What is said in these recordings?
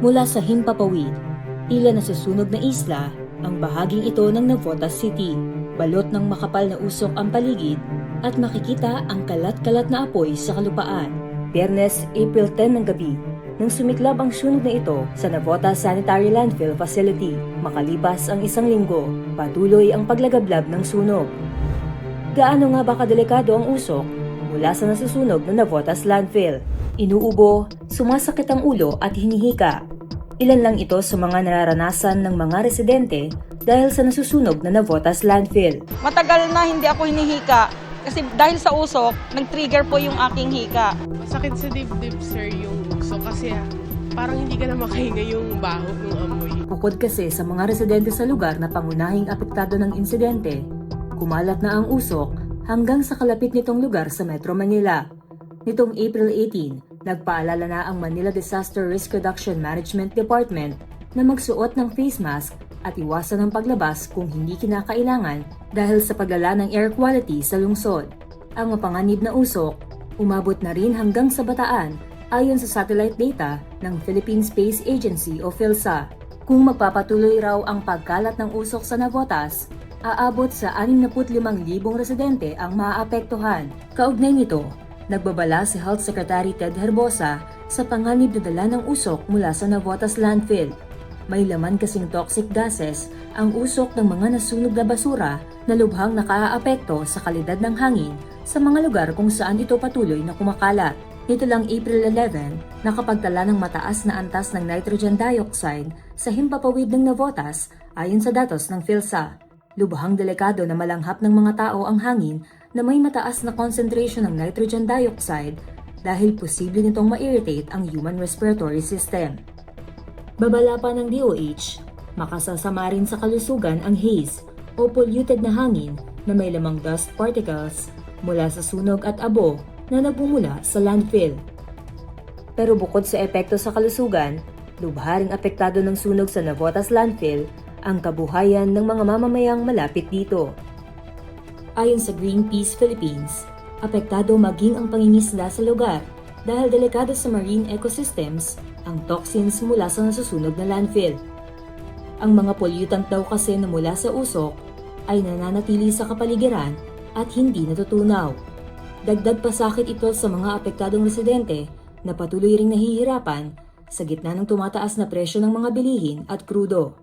Mula sa himpapawid, tila nasusunog na isla ang bahaging ito ng Navotas City. Balot ng makapal na usok ang paligid at makikita ang kalat-kalat na apoy sa kalupaan. Biyernes, April 10 ng gabi, nang sumiklab ang sunog na ito sa Navotas Sanitary Landfill Facility. Makalipas ang isang linggo, patuloy ang paglagablab ng sunog. Gaano nga ba kadelikado ang usok mula sa nasusunog na Navotas Landfill? Inuubo, sumasakit ang ulo at hinihika. Ilan lang ito sa mga nararanasan ng mga residente dahil sa nasusunog na Navotas Landfill. Matagal na hindi ako hinihika kasi dahil sa usok, nag-trigger po yung aking hika. Masakit sa dibdib, sir, yung usok kasi parang hindi ka na makahinga yung baho ng amoy. Bukod kasi sa mga residente sa lugar na pangunahing apektado ng insidente, kumalat na ang usok hanggang sa kalapit nitong lugar sa Metro Manila. Nitong April 18, nagpaalala na ang Manila Disaster Risk Reduction Management Department na magsuot ng face mask at iwasan ang paglabas kung hindi kinakailangan dahil sa paglala ng air quality sa lungsod. Ang mapanganib na usok, umabot na rin hanggang sa Bataan ayon sa satellite data ng Philippine Space Agency o PhilSA. Kung magpapatuloy raw ang pagkalat ng usok sa Navotas, aabot sa 65,000 residente ang maaapektuhan. Kaugnay nito, nagbabala si Health Secretary Ted Herbosa sa panganib na dala ng usok mula sa Navotas Landfill. May laman kasing toxic gases ang usok ng mga nasunog na basura na lubhang nakaaapekto sa kalidad ng hangin sa mga lugar kung saan ito patuloy na kumakalat. Nito lang April 11, nakapagtala ng mataas na antas ng nitrogen dioxide sa himpapawid ng Navotas ayon sa datos ng PhilSA. Lubhang delikado na malanghap ng mga tao ang hangin na may mataas na concentration ng nitrogen dioxide dahil posible nitong ma-irritate ang human respiratory system. Babala pa ng DOH, makasasama rin sa kalusugan ang haze o polluted na hangin na may lamang dust particles mula sa sunog at abo na nagmumula sa landfill. Pero bukod sa epekto sa kalusugan, lubha ring apektado ng sunog sa Navotas Landfill ang kabuhayan ng mga mamamayang malapit dito. Ayon sa Greenpeace Philippines, apektado maging ang pangingisda sa lugar dahil delikado sa marine ecosystems ang toxins mula sa nasusunog na landfill. Ang mga pollutant daw kasi na mula sa usok ay nananatili sa kapaligiran at hindi natutunaw. Dagdag pasakit ito sa mga apektadong residente na patuloy ring nahihirapan sa gitna ng tumataas na presyo ng mga bilihin at krudo.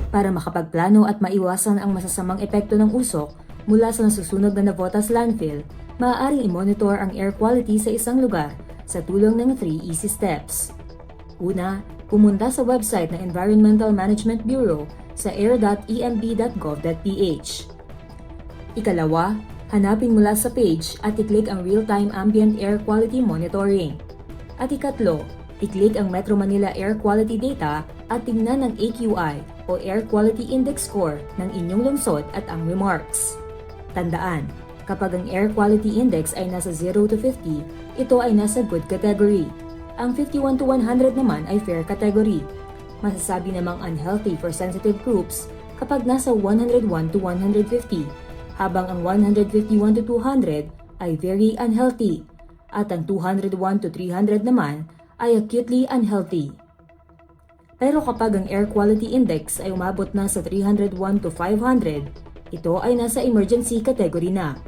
Para makapagplano at maiwasan ang masasamang epekto ng usok mula sa nasusunog na Navotas Landfill, maaaring i-monitor ang air quality sa isang lugar sa tulong ng 3 easy steps. Una, pumunta sa website ng Environmental Management Bureau sa air.emb.gov.ph. Ikalawa, hanapin mula sa page at i-click ang Real-Time Ambient Air Quality Monitoring. At ikatlo, i-click ang Metro Manila Air Quality Data at tingnan ang AQI o Air Quality Index Score ng inyong lungsod at ang remarks. Tandaan, kapag ang Air Quality Index ay nasa 0 to 50, ito ay nasa good category. Ang 51 to 100 naman ay fair category. Masasabi namang unhealthy for sensitive groups kapag nasa 101 to 150, habang ang 151 to 200 ay very unhealthy, at ang 201 to 300 naman ay acutely unhealthy. Pero kapag ang Air Quality Index ay umabot na sa 301 to 500, ito ay nasa emergency category na.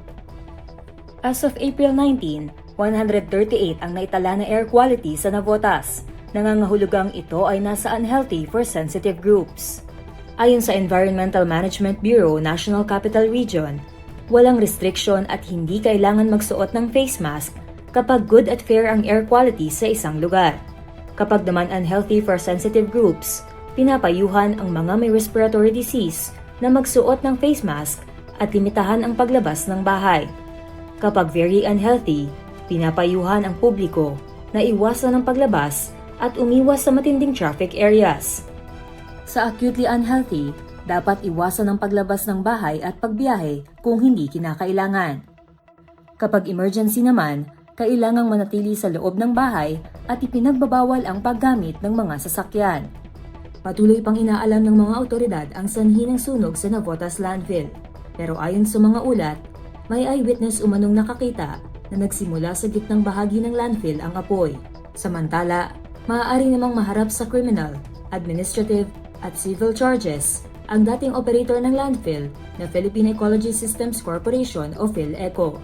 As of April 19, 138 ang naitala na air quality sa Navotas. Nangangahulugang ito ay nasa unhealthy for sensitive groups. Ayon sa Environmental Management Bureau National Capital Region, walang restriction at hindi kailangan magsuot ng face mask kapag good at fair ang air quality sa isang lugar. Kapag naman unhealthy for sensitive groups, pinapayuhan ang mga may respiratory disease na magsuot ng face mask at limitahan ang paglabas ng bahay. Kapag very unhealthy, pinapayuhan ang publiko na iwasan ang paglabas at umiwas sa matinding traffic areas. Sa acutely unhealthy, dapat iwasan ang paglabas ng bahay at pagbiyahe kung hindi kinakailangan. Kapag emergency naman, kailangang manatili sa loob ng bahay at ipinagbabawal ang paggamit ng mga sasakyan. Patuloy pang inaalam ng mga otoridad ang sanhi ng sunog sa Navotas Landfill. Pero ayon sa mga ulat, may eyewitness umanong nakakita na nagsimula sa gitnang bahagi ng landfill ang apoy. Samantala, Maaari namang maharap sa criminal, administrative at civil charges ang dating operator ng landfill na Philippine Ecology Systems Corporation o PhilEco.